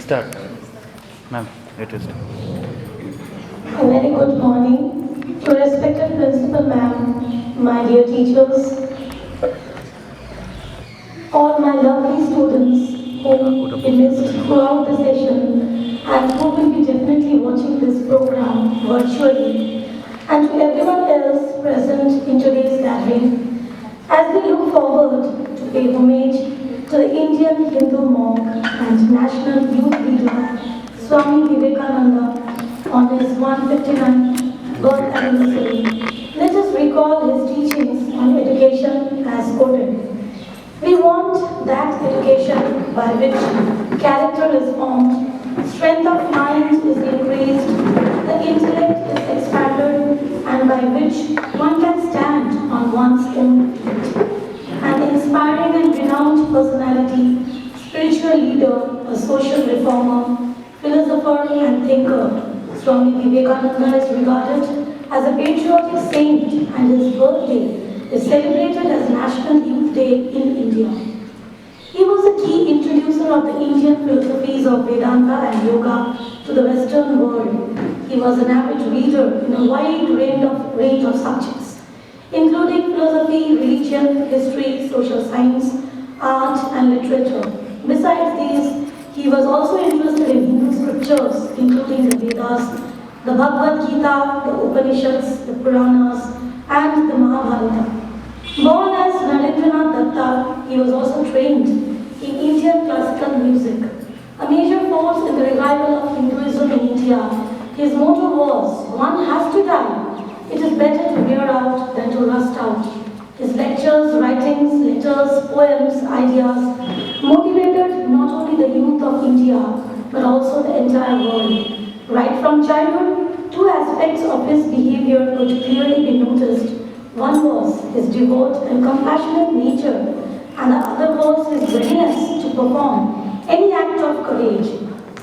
Start. Ma'am, it is. A very good morning to respected principal ma'am, my dear teachers, all my lovely students whom we missed throughout the session and who will be definitely watching this program virtually, and to everyone else present in today's gathering, as we look forward to pay homage to the Indian Hindu monk and national youth leader Swami Vivekananda on his 159th birth anniversary. Let us recall his teachings on education as quoted. We want that education by which character is formed, strength of mind is increased, the intellect is expanded, and by which one can stand on one's own feet. An inspiring and renowned personality, spiritual leader, a social reformer, philosopher and thinker, Swami Vivekananda is regarded as a patriotic saint and his birthday is celebrated as National Youth Day in India. He was a key introducer of the Indian philosophies of Vedanta and Yoga to the Western world. He was an avid reader in a wide range of subjects, including philosophy, religion, history, social science, art, and literature. Besides these, he was also interested in Hindu scriptures, including the Vedas, the Bhagavad Gita, the Upanishads, the Puranas, and the Mahabharata. Born as Narendranath Datta, he was also trained in Indian classical music. A major force in the revival of Hinduism in India, his motto was, "One has to die. It is better to wear out than to rust out." His lectures, writings, letters, poems, ideas motivated not only the youth of India but also the entire world. Right from childhood, two aspects of his behavior could clearly be noticed. One was his devout and compassionate nature, and the other was his readiness to perform any act of courage.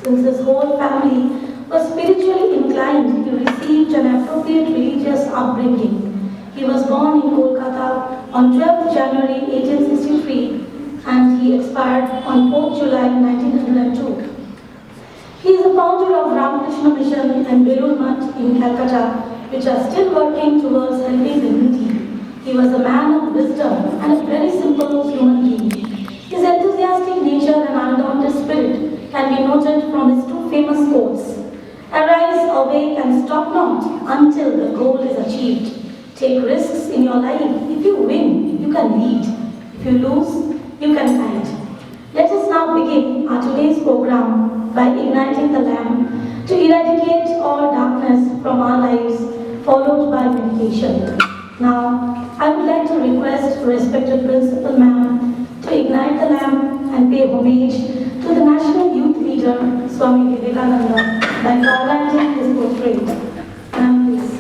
Since his whole family was spiritually inclined, he received an appropriate religious upbringing. He was born in Kolkata on 12th January 1863 and he expired on 4th July 1902. He is the founder of Ramakrishna Mission and Belur Math in Calcutta, which are still working towards helping the needy. He was a man of wisdom and a very simple human being. His enthusiastic nature and undaunted spirit can be noted from his two famous quotes. "Arise, awake, and stop not until the goal is achieved. Take risks in your life. If you win, you can lead. If you lose, you can guide." Let us now begin our today's program by igniting the lamp to eradicate all darkness from our lives, followed by meditation. Now, I would like to request respected Principal Ma'am to ignite the lamp and pay homage to the national youth leader, Swami Vivekananda, by garlanding his portrait. Ma'am, please.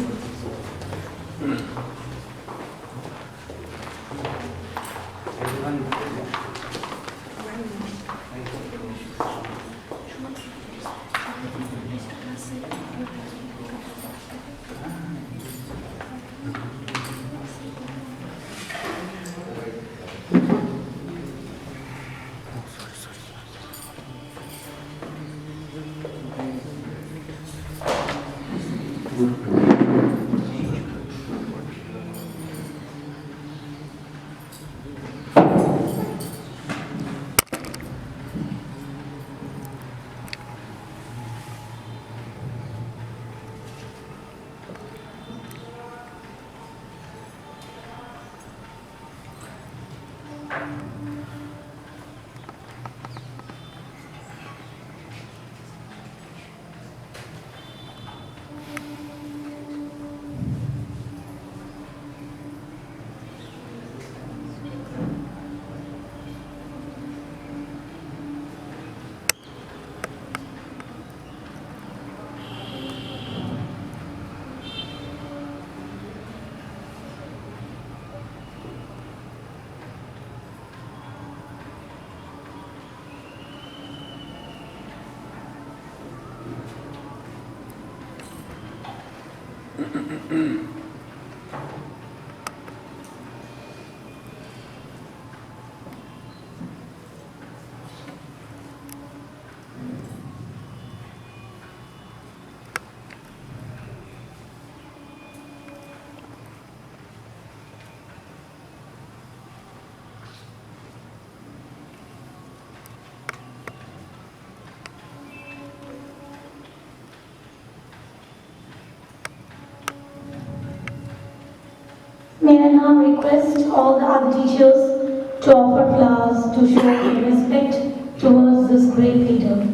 now request all the other teachers to offer flowers to show their respect towards this great leader.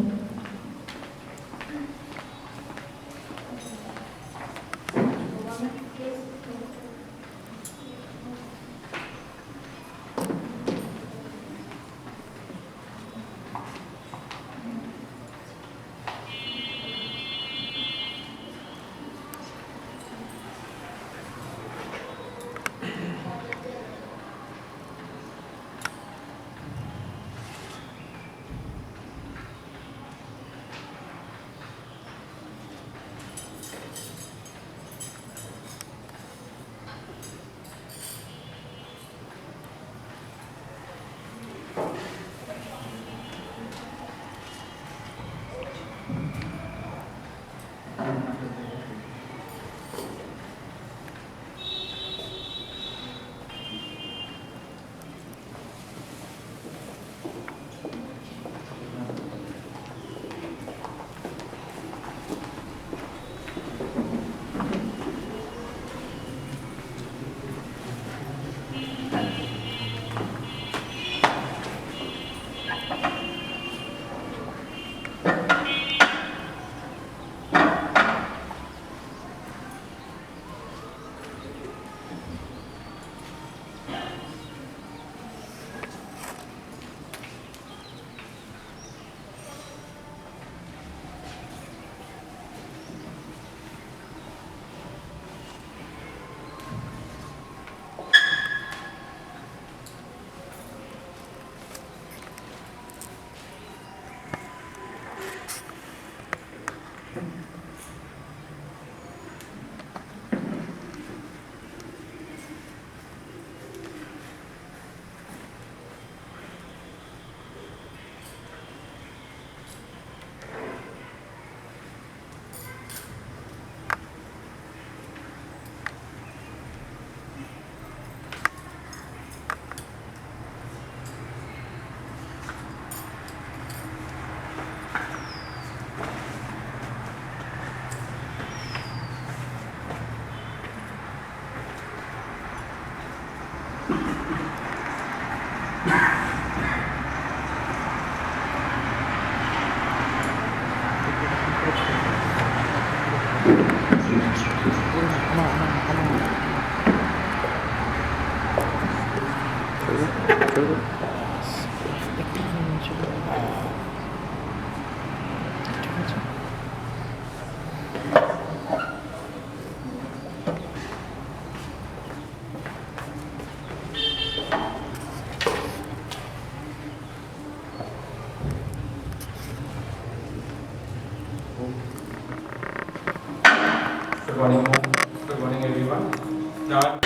Good morning everyone. Now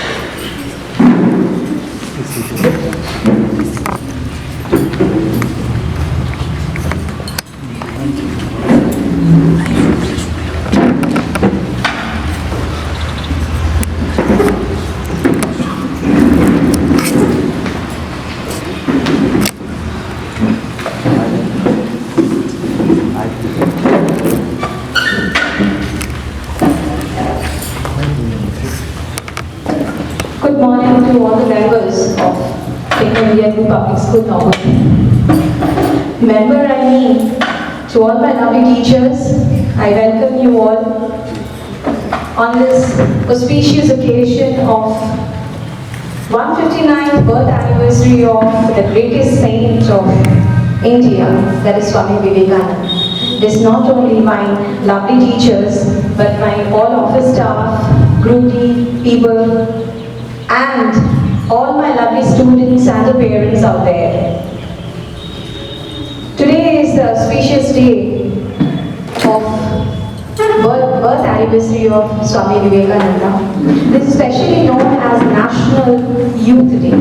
Good morning to all the members of Indian Public School Norwood. Member I mean, to all my lovely teachers, I welcome you all on this auspicious occasion of 159th birth anniversary of the greatest saint of India, that is Swami Vivekananda. It is not only my lovely teachers, but my all office staff, group lead, people, and all my lovely students and the parents out there. Today is the auspicious day of birth anniversary of Swami Vivekananda. This is especially known as National Youth Day.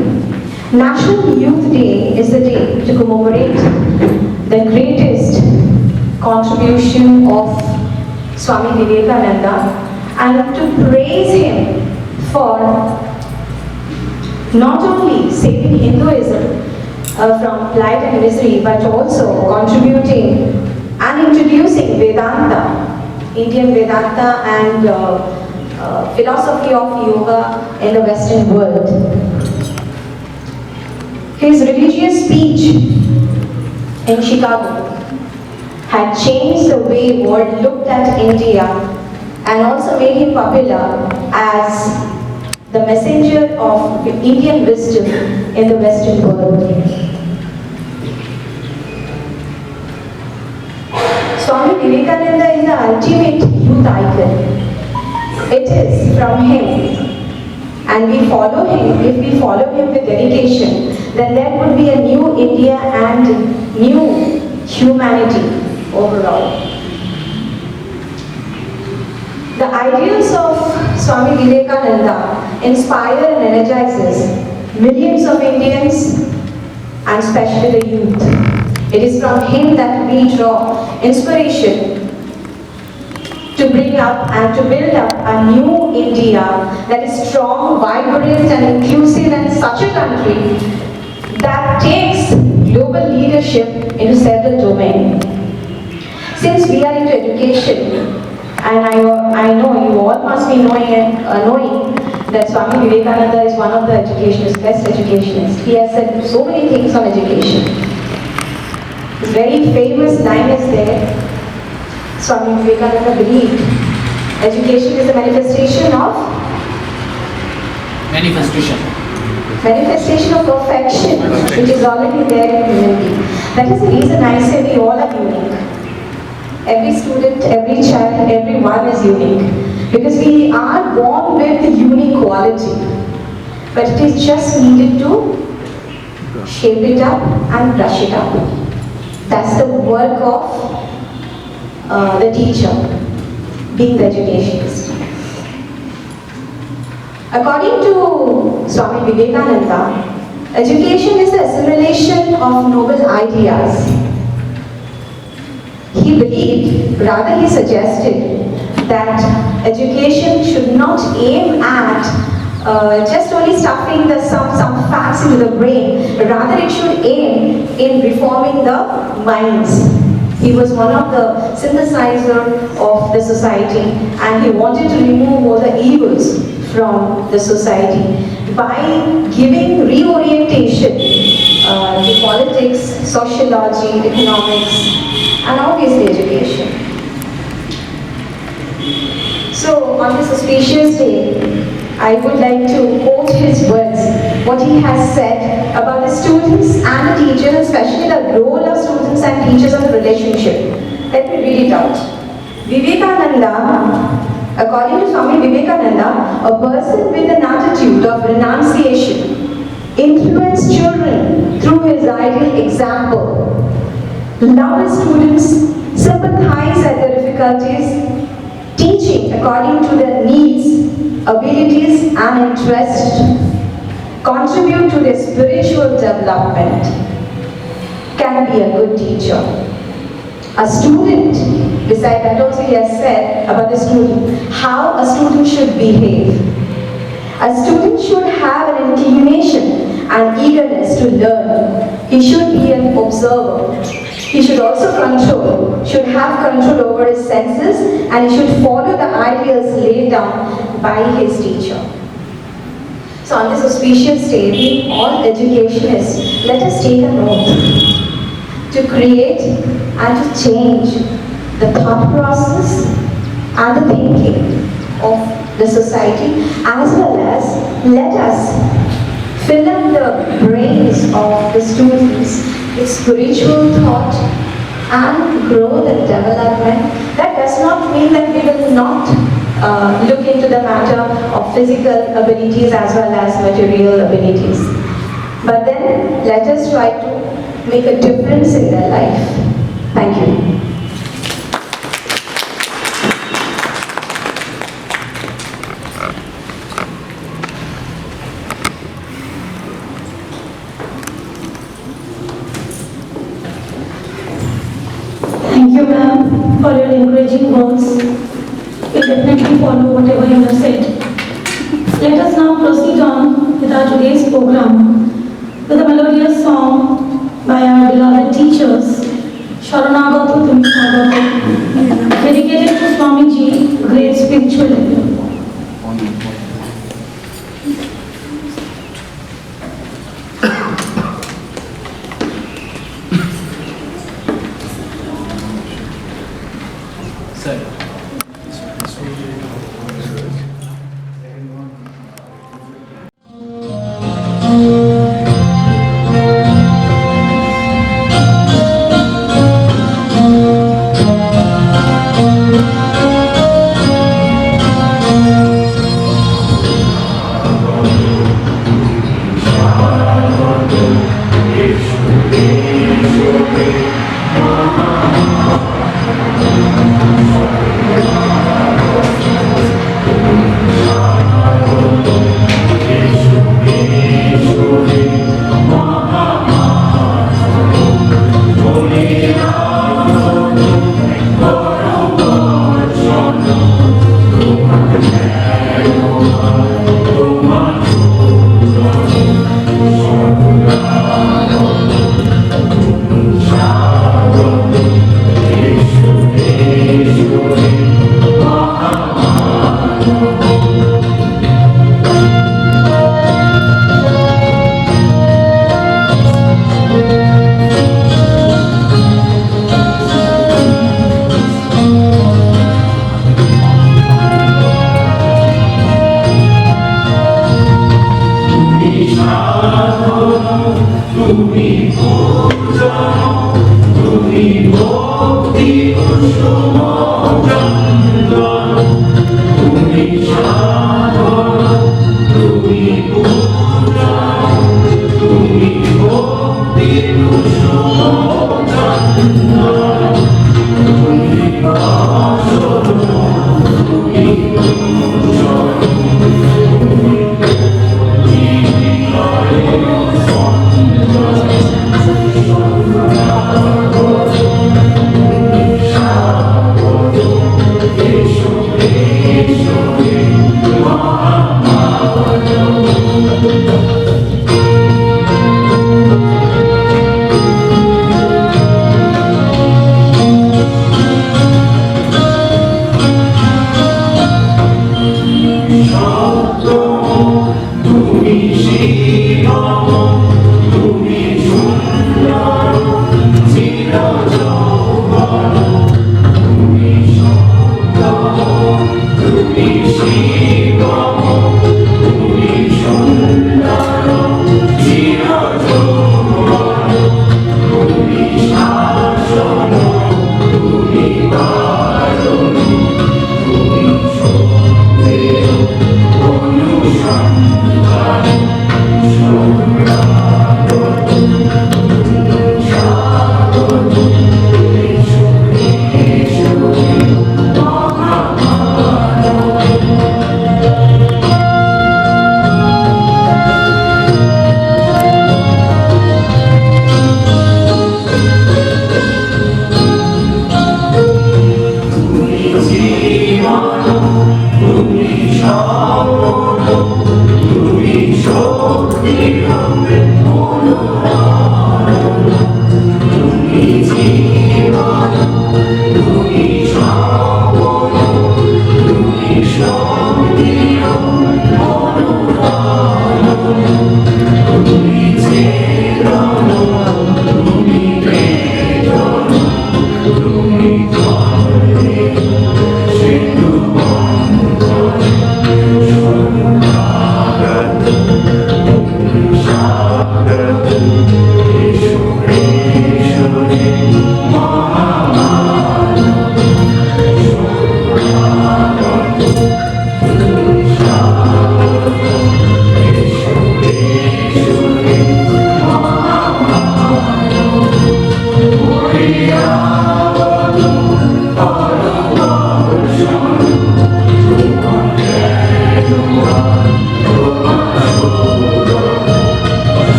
National Youth Day is the day to commemorate the greatest contribution of Swami Vivekananda and to praise him for not only saving Hinduism from plight and misery, but also contributing and introducing Vedanta, Indian Vedanta, and philosophy of yoga in the Western world. His religious speech in Chicago had changed the way world looked at India and also made him popular as the messenger of Indian wisdom in the Western world. Swami Vivekananda is the ultimate youth icon. It is from him, and we follow him. If we follow him with dedication, then there would be a new India and new humanity overall. The ideals of Swami Vivekananda inspire and energizes millions of Indians and especially the youth. It is from him that we draw inspiration to bring up and to build up a new India that is strong, vibrant and inclusive and such a country that takes global leadership into several domains. Since we are into education, and I know you all must be knowing that Swami Vivekananda is one of the best educationists. He has said so many things on education. His very famous line is there. Swami Vivekananda believed education is the manifestation of perfection, which is already there in human being. That is the reason I say we all are unique. Every student, every child, everyone is unique. Because we are born with the unique quality. But it is just needed to shape it up and brush it up. That's the work of the teacher, being the educationist. According to Swami Vivekananda, education is the assimilation of noble ideas. He believed, rather he suggested, that education should not aim at just only stuffing some facts into the brain, rather it should aim in reforming the minds. He was one of the synthesizer of the society, and he wanted to remove all the evils from the society by giving reorientation to politics, sociology, economics, and obviously education. So on this auspicious day, I would like to quote his words, what he has said about the students and the teachers, especially the role of students and teachers in the relationship. Let me read it out. Vivekananda, according to Swami Vivekananda, a person with an attitude of renunciation influenced children through his ideal example, love his students, sympathize at their difficulties, teaching according to their needs, abilities and interests, contribute to their spiritual development, can be a good teacher. A student, besides that also he has said about the student, how a student should behave. A student should have an inclination and eagerness to learn. He should be an observer. He should also should have control over his senses, and he should follow the ideals laid down by his teacher. So on this auspicious day, we all educationists, let us take an oath to create and to change the thought process and the thinking of the society, as well as let us fill up the brains of the students with spiritual thought and growth and development. That does not mean that we will not look into the matter of physical abilities as well as material abilities. But then let us try to make a difference in their life. Thank you. Thank you, ma'am, for your encouraging words. We'll definitely follow whatever you have said. Let us now proceed on with our today's program with a melodious song by our beloved teachers, Sharanagatu Tumisagatu, dedicated to Swamiji, great spiritual leader.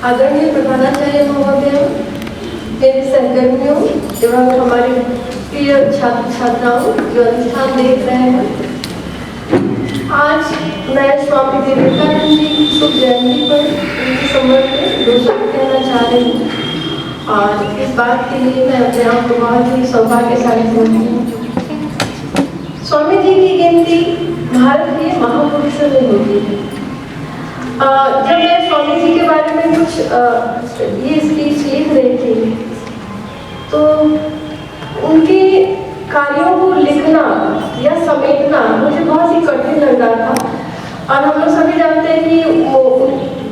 आदरणीय प्रधानाचार्य महोदय, मेरे सहकर्मियों एवं हमारे प्रिय छात्र छात्राओं जो अनुष्ठान देख रहे हैं, आज मैं स्वामी विवेकानंद जी की शुभ जयंती पर उनके संबंध में दो शब्द कहना चाह रही हूँ और इस बात के लिए मैं अपने आप को बहुत ही सौभाग्यशाली समझती हूँ। स्वामी जी की गिनती भारत के महापुरुषों में होती है। जब मैं स्वामी जी के बारे में कुछ ये स्पीच लिख रही थी तो उनके कार्यों को लिखना या समेटना मुझे बहुत ही कठिन लग रहा था। और हम लोग सभी जानते हैं कि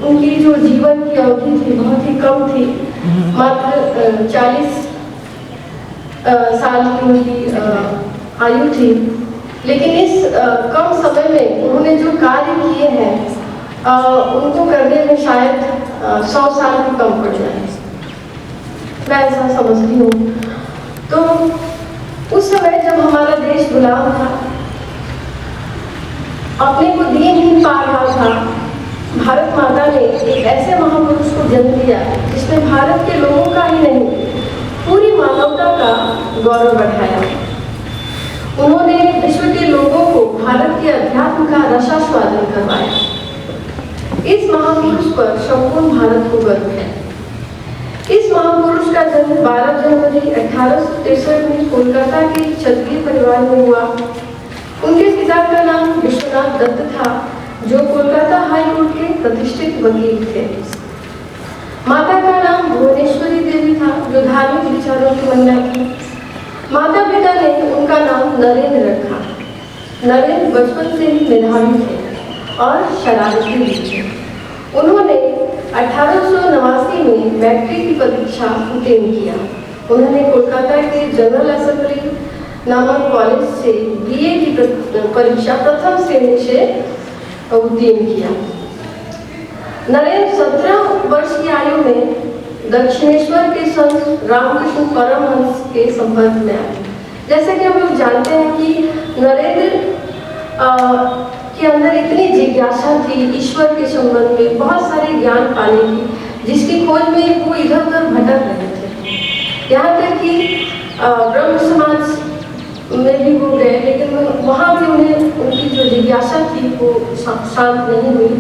उनकी जो जीवन की अवधि थी बहुत ही कम थी, मात्र 40 साल की उनकी आयु थी। लेकिन इस कम समय में उन्होंने जो कार्य किए हैं उनको करने में शायद 100 साल भी कम पड़ जाए, मैं ऐसा समझती हूँ। तो उस समय जब हमारा देश गुलाम था, अपने को दिए नहीं पा रहा था, भारत माता ने एक ऐसे महापुरुष को जन्म दिया जिसने भारत के लोगों का ही नहीं पूरी मानवता का गौरव बढ़ाया। उन्होंने विश्व के लोगों को भारत के अध्यात्म का रसास्वादन करवाया। इस महापुरुष पर संपूर्ण भारत को गर्व है। इस महापुरुष का जन्म 12 जनवरी 1863 में कोलकाता के क्षत्रिय परिवार में हुआ। उनके पिता का नाम विश्वनाथ दत्त था, जो कोलकाता हाई कोर्ट के प्रतिष्ठित वकील थे। माता का नाम भुवनेश्वरी देवी था, जो धार्मिक विचारों की महिला थी। माता पिता ने उनका नाम नरेंद्र रखा। नरेंद्र बचपन से ही मेधावी थे और शरारती भी थे। उन्होंने 1889 में मैट्रिक की परीक्षा उत्तीर्ण किया। उन्होंने कोलकाता के जनरल असेंबली नामक कॉलेज से बीए की परीक्षा प्रथम श्रेणी से उत्तीर्ण किया। नरेंद्र 17 वर्ष की आयु में दक्षिणेश्वर के संत रामकृष्ण परमहंस के संपर्क में आए। जैसे कि हम लोग जानते हैं कि नरेंद्र के अंदर इतनी जिज्ञासा थी ईश्वर के संबंध में, बहुत सारे ज्ञान पाने की, जिसकी खोज में वो इधर उधर भटक रहे थे। यहाँ तक कि ब्रह्म समाज में भी वो गए, लेकिन वहाँ भी उन्हें उनकी जो जिज्ञासा थी वो शांत नहीं हुई।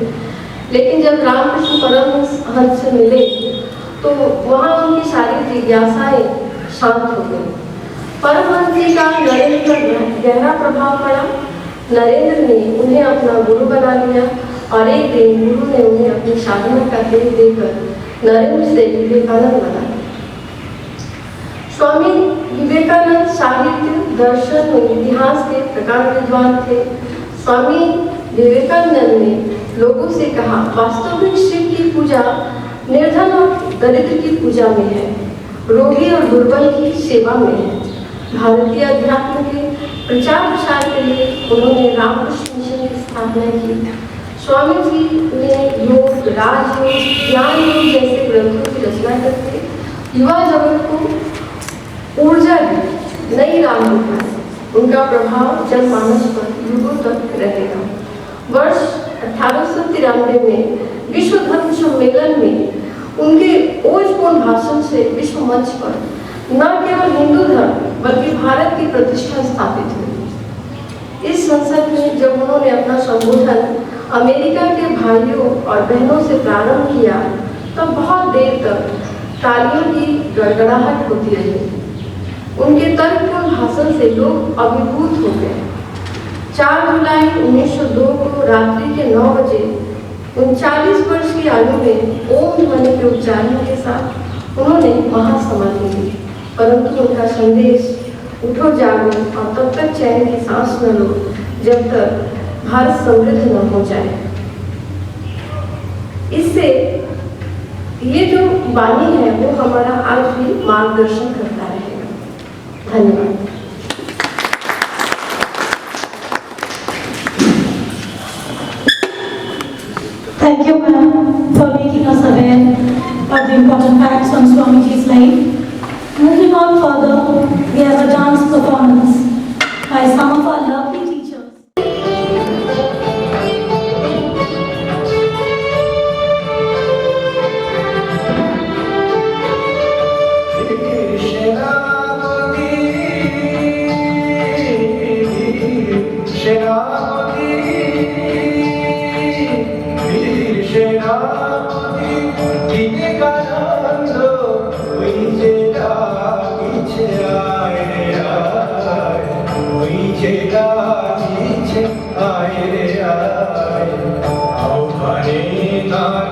लेकिन जब रामकृष्ण परमहंस से मिले तो वहाँ उनकी सारी जिज्ञासाएं शांत हो गई। परमहंस जी का नरेंद्र पर गहरा प्रभाव पड़ा। नरेंद्र ने उन्हें अपना गुरु बना लिया और एक दिन गुरु ने उन्हें अपनी साधना का तेज देकर नरेंद्र से विवेकानंद बना दिया। स्वामी विवेकानंद साहित्य, दर्शन और इतिहास के प्रकार विद्वान थे। स्वामी विवेकानंद ने लोगों से कहा, वास्तविक शिव की पूजा निर्धन और दरिद्र की पूजा में है, रोगी और दुर्बल की सेवा में है। भारतीय अध्यात्म के प्रचार प्रसार के लिए उन्होंने रामकृष्ण मिशन की स्थापना की। स्वामी जी ने योग, राजयोग, ज्ञान योग जैसे ग्रंथों की रचना करके युवा जगत को ऊर्जा दी, नई राह दिखाई। उनका प्रभाव जनमानस पर युगों तक रहेगा। वर्ष 1893 में विश्व धर्म सम्मेलन में उनके ओजपूर्ण भाषण से विश्व मंच पर न केवल हिंदू धर्म बल्कि भारत की प्रतिष्ठा स्थापित हुई। इस संसद में जब उन्होंने अपना संबोधन अमेरिका के भाइयों और बहनों से प्रारंभ किया तब बहुत देर तक तालियों की गड़गड़ाहट होती रही। उनके तर्कपूर्ण भाषण से लोग अभिभूत हो गए। 4 जुलाई 1902 को रात्रि के 9 बजे 39 वर्ष की आयु में ओम ध्वनि के उच्चारण के साथ उन्होंने महासमाधि ली। परंतु उनका संदेश, उठो जागो और तब तक चैन की सांस न लो जब तक भारत समृद्ध न हो जाए। इससे ये जो वाणी है वो हमारा आज भी मार्गदर्शन करता रहेगा। धन्यवाद। Thank you, ma'am, for making us aware of the important facts on Swamiji's life. Moving on further, we have a dance performance by some of our lovely teachers. আহ্বানে তার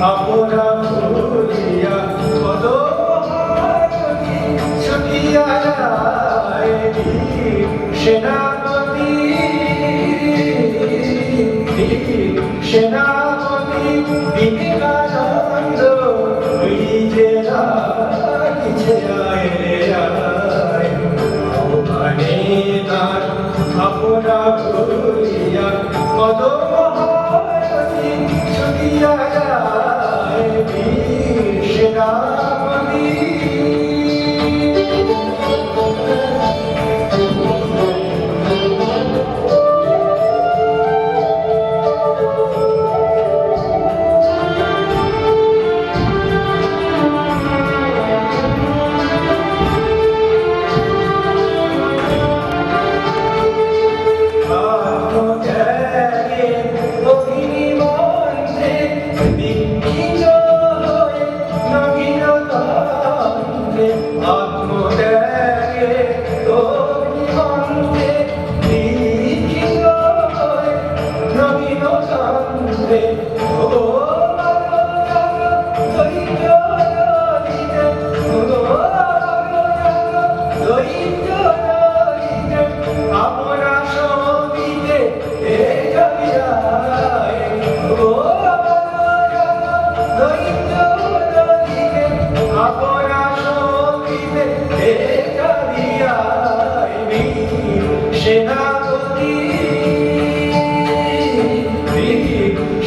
আপনা ভুলিয়া কত ছুটিয়া যায় সেনাপতি সেনাপতি বিবেকানন্দ ওই যে ডাকিছে আয় রে আয় আহ্বানে তার আপনা ভুলিয়া কত মহারথী ছুটিয়া যায় সেনাপতি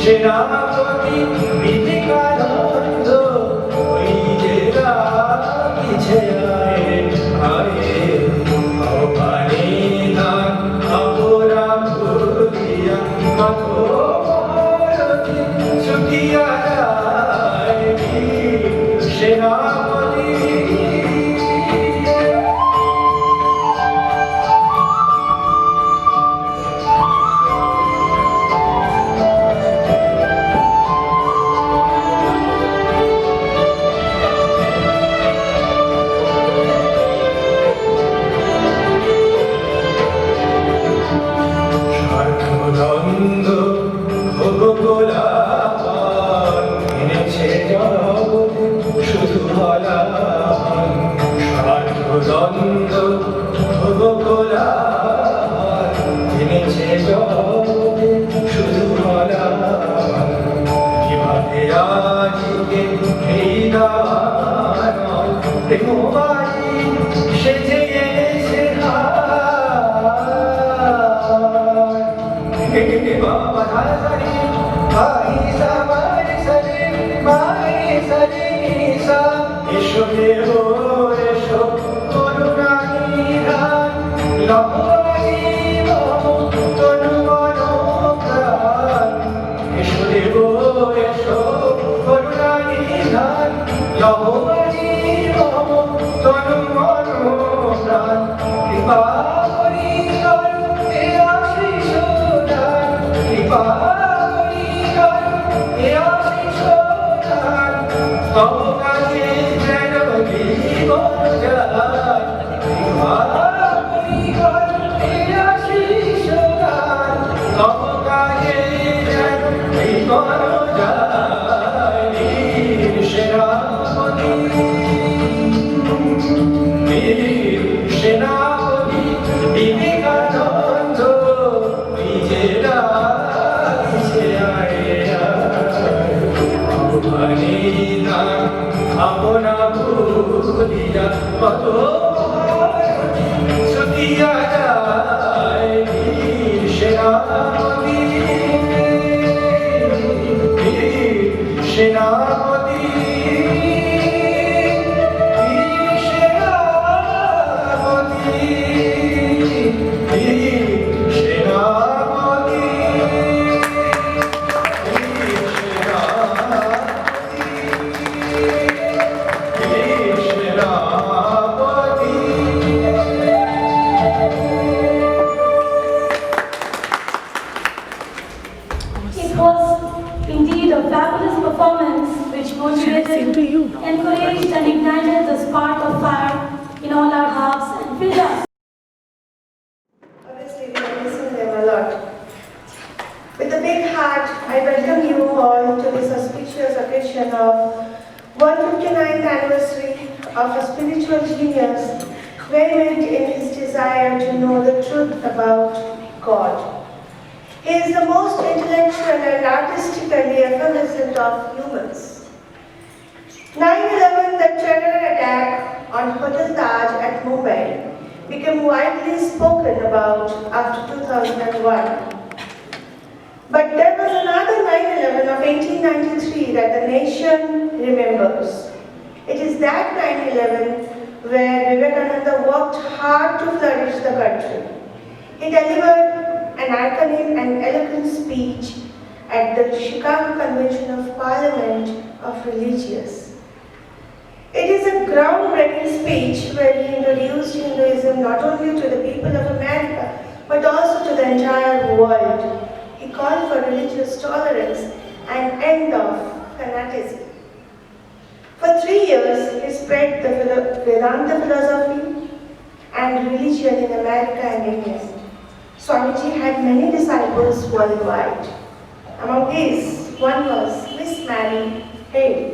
সেনাপতি বিবেকানন্দ ওই যে ডাকিছে আয় আয় আহ্বানে তার আপনা ভুলিয়া কত মহারথী ছুটিয়া যায় সেনাপতি শুধু দ্বন্দ্ব ভোগকলাপ এনেছে জগতে শুধু কিভাবে আজকে এই দান প্রেমবাড়ি সেজে এনেছে বাবা ধারি ভাই সামার সরে মাই সরে সা এসো দেব এসো করুণা নিধান লহজীব তনু মন প্রাণ এসো দেব এসো করুণা নিধান লহজীব তনু মন প্রাণ কৃপা করি এ আশিস দান কৃপা করি এ আশিস দান তব কাছে যেন জীবন যায় কৃপা করি এ আশিস দান তব কাছে যেন জীবন যায় সেনাপতি সেনাপতি বিবেকানন্দ নিজেরা আপনা ভুলিয়া কত ছুটিয়া যায় সেনাপতি সেনাপতি It was indeed a fabulous performance which motivated, encouraged and ignited the spark of fire in all our hearts and filled us. Obviously, we have listened to them a lot. With a big heart, I welcome you all to this auspicious occasion of 159th anniversary of a spiritual genius vehement in his desire to know the truth about God. He is the most intellectual and artistically effervescent of humans. 9/11, the terror attack on Hotel Taj at Mumbai, became widely spoken about after 2001. But there was another 9/11 of 1893 that the nation remembers. It is that 9/11 where Vivekananda worked hard to flourish the country. He delivered an iconic and eloquent speech at the Chicago Convention of Parliament of Religious. It is a groundbreaking speech where he introduced Hinduism not only to the people of America but also to the entire world. He called for religious tolerance and end of fanaticism. For 3 years, he spread the Vedanta philosophy and religion in America and India. Swamiji had many disciples worldwide. Among these, one was Miss Mary Hale,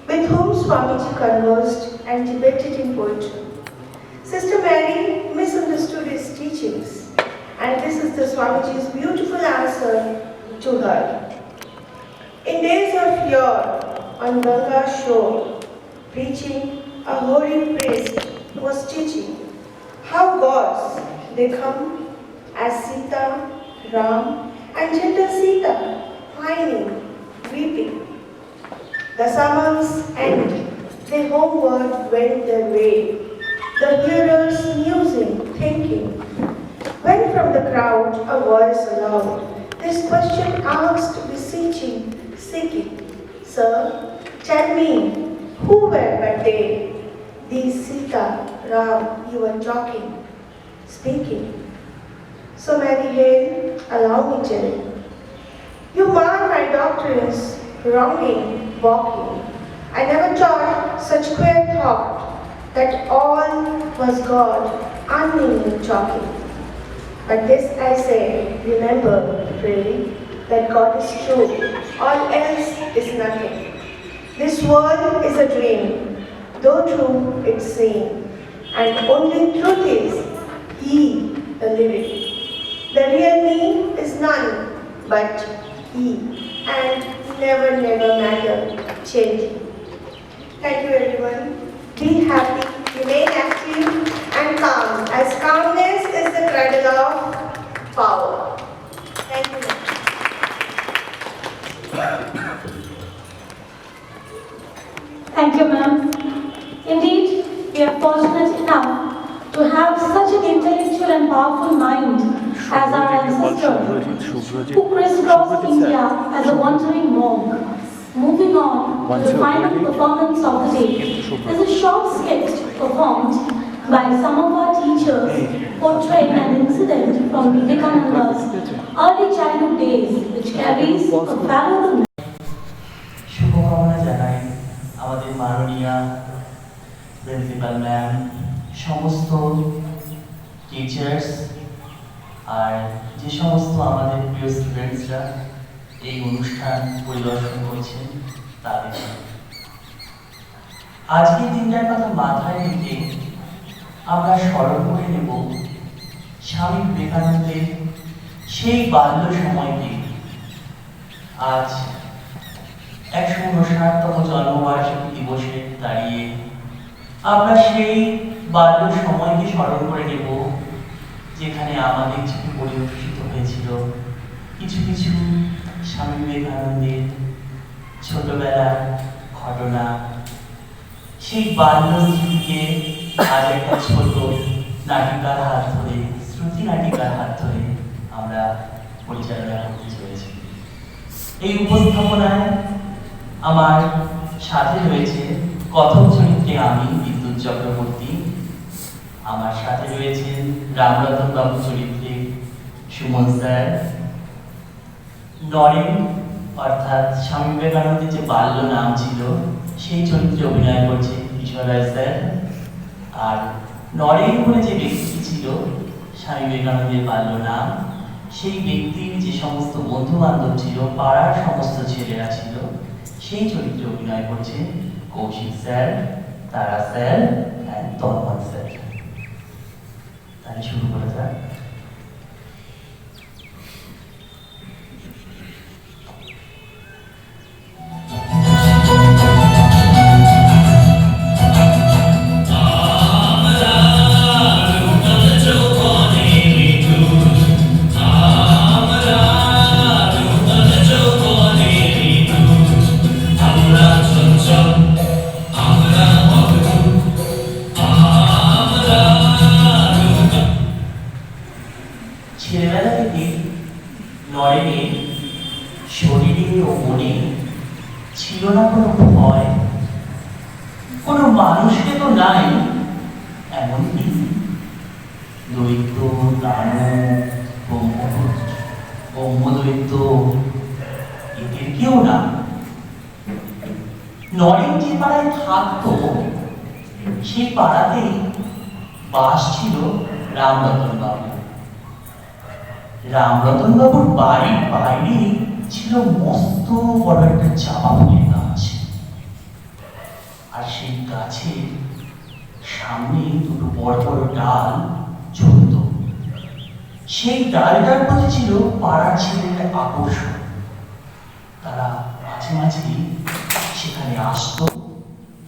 with whom Swamiji conversed and debated in poetry. Sister Mary misunderstood his teachings, and this is the Swamiji's beautiful answer to her. In days of yore, on Ganga shore, preaching, a holy priest was teaching how gods, they come as Sita, Ram, and gentle Sita, pining, weeping. The summons end, they homeward went their way, the hearers musing, thinking. When from the crowd a voice aloud, this question asked, beseeching, seeking, Sir, tell me, who were but they, these Sita, Ram, you were talking, speaking? So Mary Hale, allow me tell you. You mar my doctrines, wronging, walking. I never taught such queer thought, that all was God, unmeaning talking. But this I say, remember, pray, that God is true, all else is nothing. This world is a dream, though true it's seen, and only truth is He, the living. The real me is none but He, and never, never matter changing. Thank you everyone. Be happy, remain active and calm, as calmness is the cradle of power. Thank you. Thank you, ma'am. Indeed, we are fortunate enough to have such an intellectual and powerful mind as our ancestors, who crisscrossed India as a wandering monk. Moving on to the final performance of the day is a short skit performed by some of our teachers portraying an incident from Vivekananda's early childhood days, which carries a valuable শুভকামনা জানাই আমাদের মাননীয় principal ma'am, সমস্ত teachers আর যে সমস্ত আমাদের প্রিয় স্টুডেন্টসরা এই অনুষ্ঠান পরিদর্শন করছেন তাদের। আজকে দিনটার কথা মাথায় রেখে আমরা স্মরণ করে নেব স্বামী বিবেকানন্দের সেই বাল্য সময়কে। আজ 159তম জন্মবার্ষিকী দিবসে দাঁড়িয়ে আমরা সেই বাল্য সময়কে স্মরণ করে নেব, যেখানে আমাদের চোখে পরিলক্ষিত হয়েছিল কিছু কিছু স্বামী বিবেকানন্দের ছোটবেলার ঘটনা। সেই বাল্য স্মৃতিকে আজ একটা ছোট নাটিকার হাত ধরে, শ্রুতি নাটিকার হাত ধরে আমরা পরিচালনা করতে চলেছি। এই উপস্থাপনায় আমার সাথে রয়েছে কথক চরিত্রে আমি বিদ্যুৎ চক্রবর্তী, আমার সাথে রয়েছেন রামরতন বাবু চরিত্রে সুমন স্যার, নরেন অর্থাৎ স্বামী বিবেকানন্দের যে বাল্য নাম ছিল সেই চরিত্রে অভিনয় করছে কিশোর রায় স্যার, আর নরেন বলে যে ব্যক্তি ছিল স্বামী বিবেকানন্দের বাল্য নাম সেই ব্যক্তির যে সমস্ত বন্ধু বান্ধব ছিল, পাড়ার সমস্ত ছেলেরা ছিল, সেই চরিত্রে অভিনয় করছে কৌশিক স্যার, তারা স্যার, তন্ময় স্যার। তাহলে শুরু করা যাক। ছেলেবেলা থেকে নরেনের শরীরে ও মনে ছিল না কোনো ভয়, কোনো মানুষকে তো নাই, এমনকি দৈত্য, দানব, ব্রহ্মদৈত্য এদের কেউ না। নরেন যে পাড়ায় থাকতো সেই পাড়াতেই বাস ছিল রামরতন বাবু। রামরতন বাবুর বাড়ির বাইরে ছিল মস্ত বড় একটা চাপা ফুলের গাছ, আর সেই গাছের সামনে দুটো বড় বড় ডাল ঝুলত। সেই ডালটার প্রতি ছিল পাড়ার ছেলেদের আকর্ষণ। তারা মাঝে মাঝে সেখানে আসতো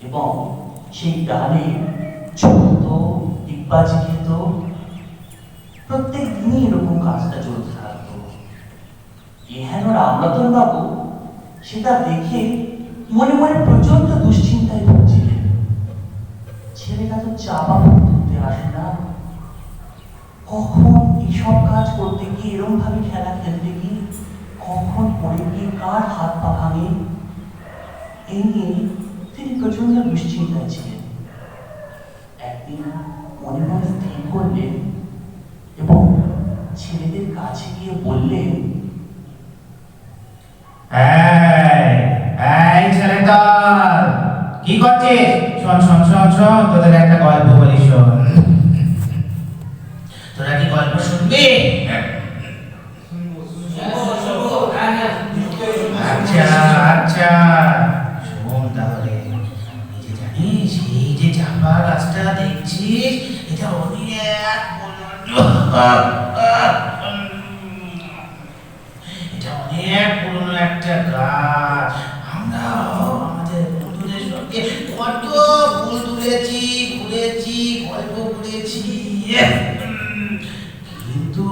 এবং সেই ডালে ঝুলত, ডিব্বাজি খেত। প্রত্যেক দিনই এরকম কাজটা চলতে থাকতো। এহেন রামরতন বাবু সেটা দেখে মনে মনে প্রচন্ড দুশ্চিন্তায় ভুগছিলেন। ছেলেটা তো চাপা তুলতে আসে না, কখন এইসব কাজ করতে গিয়ে, এরকম ভাবে খেলা খেলতে গিয়ে কখন পড়ে গিয়ে কার হাত পা ভাঙে, এই নিয়ে তিনি প্রচন্ড দুশ্চিন্তায় ছিলেন। একদিন মনে মনে স্থির করলেন এবং ছেলেদের কাছে গিয়ে বললেন, এই ছেলেটা কি করছিস? শোন শোন শোন শোন, তোদের একটা গল্প বলি, শোন। তোরা কি গল্প শুনবি? আচ্ছা আচ্ছা, শোন তাহলে। এই যে জানিস, এই যে চাপা গাছটা দেখছিস, এটা অনেক পুরনো একটা গাছ। আমরা আমাদের বন্ধুদের সঙ্গে কত ফুল তুলেছি, ঘুরেছি, গল্প করেছি, কিন্তু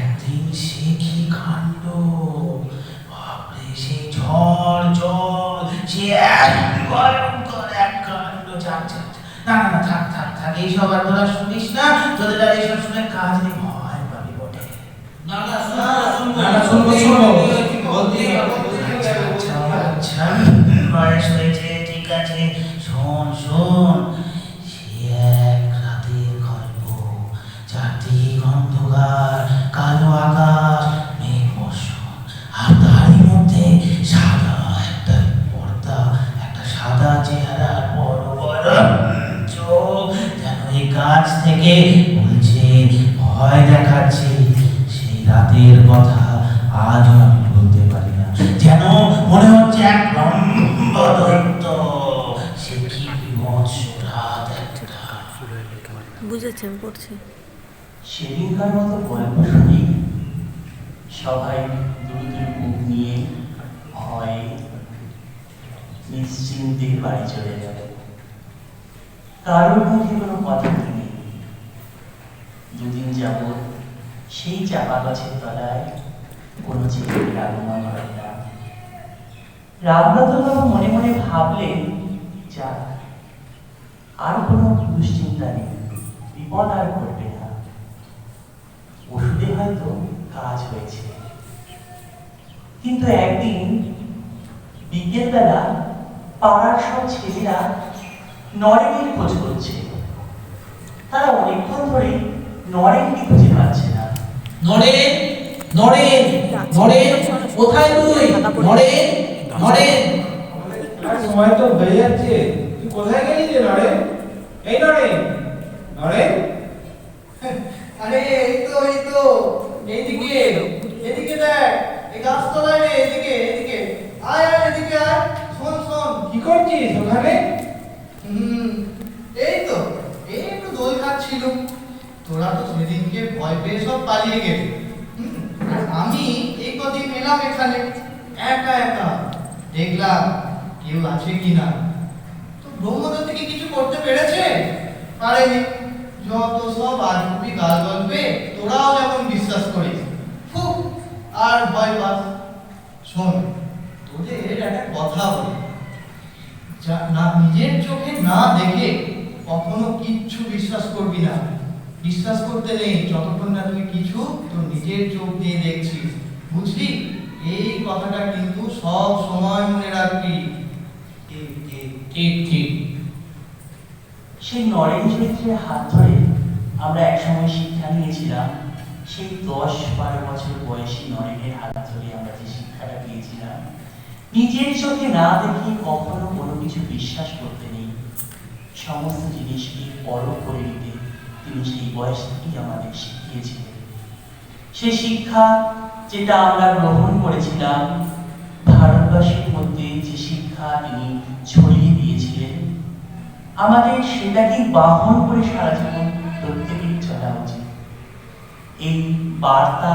একদিন সে কি কাণ্ড! বাপরে, সে ঝড় জল, সে এক ভয়ঙ্কর এক কাণ্ড। যাক যাক, না না না, থাক থাক থাক, এইসব আর তোরা শুনিস না। তোদের আর এইসব শুনে কাজ নেই, ভয় পাবি বটে। আচ্ছা, বয়স হয়েছে, ঠিক আছে। শোন শোন, সে এক রাতের গল্প। চারদিক অন্ধকার, কালো আকাশ, মেঘ বর্ষণ, আর তারই মধ্যে সাদা একটা পর্দা, একটা সাদা চেহারা, বড় বড় চোখ, যেন এই গাছ থেকে বলছে, ভয় দেখাচ্ছে। সেই রাতের কথা আজও আমি বলতে পারি না, যেন মনে হচ্ছে এক লম্বা দৈত্য। সে কি বিভৎস রাত একটা। বুঝেছেন, পড়ছি। সেদিনকার মতো গল্প শুনি সবাই দ্রুত বুক নিয়ে ভয়ে নিশ্চিন্তে বাড়ি চলে যাবে। কারোর মুখে কোনো কথা নেই। দুদিন যাবৎ সেই চাপা গাছের তলায় কোনো ছেলের আগমন হয় না। রামরতন বাবু মনে মনে ভাবলেন, যাক, আর কোনো দুশ্চিন্তা নেই, বিপদ আর ঘটবে না, ওষুধে হয়তো কাজ হয়েছে। কিন্তু একদিন বিকেলবেলা পাড়ার সব ছেলেরা নরেনের খোঁজ করছে। তারা অনেকক্ষণ ধরে নরেনকে খুঁজে পাচ্ছে না। নরেন, নরেন, নরেন, কোথায় তুই? নরেন, নরেন। সময় তো হয়ে যাচ্ছে, তুই কোথায় গেলি রে নরেন? এই নরেন, নরেন, আরে এই তো এইদিকে এদিকে দেখ, এই গাছতলায় রে, এদিকে এদিকে আয় আয়, এদিকে আয়, শোন শোন। কি করছিস ওখানে? এই তো এই একটু দোল খাচ্ছিল। তোরা তো সেদিনকে ভয় পেয়ে সব পালিয়ে গেলি। আর আমি এই কদিন এলাম এখানে একা একা, দেখলাম কেউ আছে কিনা। তো ব্রহ্মদত্ত কি কিছু করতে পেরেছে? পারেনি। যত সব আজগুবি গাল গল্পে তোরাও যেমন বিশ্বাস করিস, ফুক আর ভয় পাস। শোন, তোদের একটা কথা বলি, না নিজের চোখে না দেখে কখনো কিচ্ছু বিশ্বাস করবি না। বিশ্বাস করতে নেই যতক্ষণ না তুই কিছু তোর নিজের চোখ দিয়ে দেখছিস, বুঝলি? এই কথাটা কিন্তু সব সময় মনে রাখবি। ঠিক ঠিক। ঠিক ঠিক। সেই নরেন চরিত্রের হাত ধরে আমরা একসময় শিক্ষা নিয়েছিলাম। সেই 10-12 বছর বয়সী নরেনের হাত ধরে আমরা যে শিক্ষাটা পেয়েছিলাম, নিজের চোখে না দেখে কখনো কোনো কিছু বিশ্বাস করতে নেই, সমস্ত জিনিসকে পরখ করে নিতে তিনি সেই বয়স থেকেই আমাদের শিখিয়েছিলেন। সে শিক্ষা যেটা আমরা গ্রহণ করেছিলাম, ভারতবাসীর মধ্যে যে শিক্ষা তিনি ছড়িয়ে দিয়েছিলেন, আমাদের সেটাকেই বাহন করে সারা জীবন প্রত্যেকেই চলা উচিত। এই বার্তা